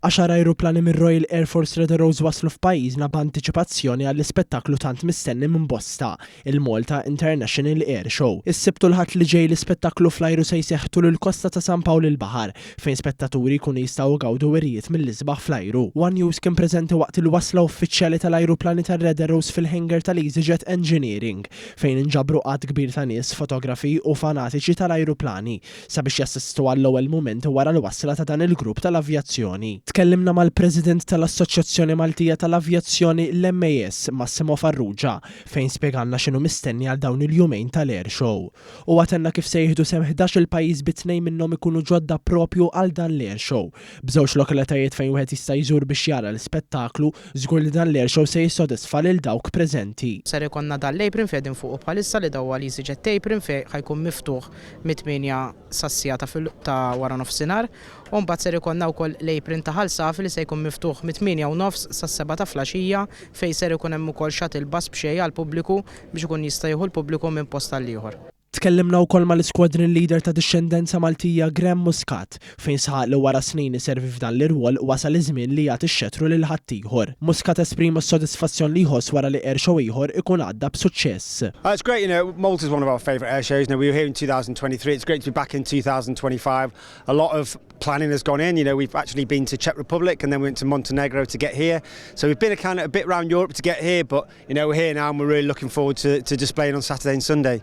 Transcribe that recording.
10 ajruplani mir-Royal Air Force Red Arrows waslu f'pajjiżna b'antiċipazzjoni għall-ispettaklu tant mistenni minn bosta, il-Malta International Air Show. Is-Sibt u l-Ħadd li ġej l-ispettaklu fl-ajru se jsejħtu lill-kosta ta' San Pawl il-Baħar fejn spettaturi jkunu jistgħu gawdu werrijiet mill-isbaħ fl-ajru. One News kien preżenti waqt il-wasla uffiċjali tal-ajruplani tar-Red Arrows fil-hangar tal-EasyJet Engineering fejn inġabru qatt kbir ta' nies, fotografi u fanatiċi tal-ajruplani sabiex jassistu għall-ewwel mument wara l-wasla ta' dan il-grupp tal-avjazzjoni. Tkellimna mal-President tal-Assoċjazzjoni Maltija tal-Avjazzjoni l-MAS, Massimo Farrugia, fejn spjegalna x'inhu mistenni għal dawn il-jumejn tal-Air Show. U għatenna kif se jieħdu sehem 11 il-pajjiż bi tnejn minnhom ikunu ġodda propju għal dan l-Air Show. B'żewġ lokalitajiet fejn wieħed jista' jżur biex jara l-ispettaklu, żgur li dan l-Air Show se jissodisfa lil dawk preżenti. Ser ikonna dan l-apron fejn fuq bħalissa li dawwa l-EasyJet apron fejn ħajkun miftuħ mit-8 sassija ta' wara nofsinhar, u mbagħad ser ikonna wkoll l-apron ta' ħalsaf li se jkun miftuħ mit-8:30 sas-7 ta' filgħaxija fejn ser ikun hemm ukoll shuttle bus b'xejn għall-pubbliku biex ikun jista' jieħu l-pubbliku minn post tal ieħor. Tkellimna wkoll mal-squadron leader ta' dixxendenza Maltija Graham Muscat fejn sħaq li wara snin iservi f'dan l-irwol wasal iż-żmien li jagħti x-xettru lil ħaddieħor. Muscat esprima s-sodisfazzjon li jħoss wara li air show ieħor ikun għadda b'suċċess. It's great, Malta is one of our favourite air shows. We were here in 2023. It's great to be back in 2025. A lot of planning has gone in. We've actually been to Czech Republic and then we went to Montenegro to get here. So we've been a bit around Europe to get here, but we're here now and we're really looking forward to displaying on Saturday and Sunday.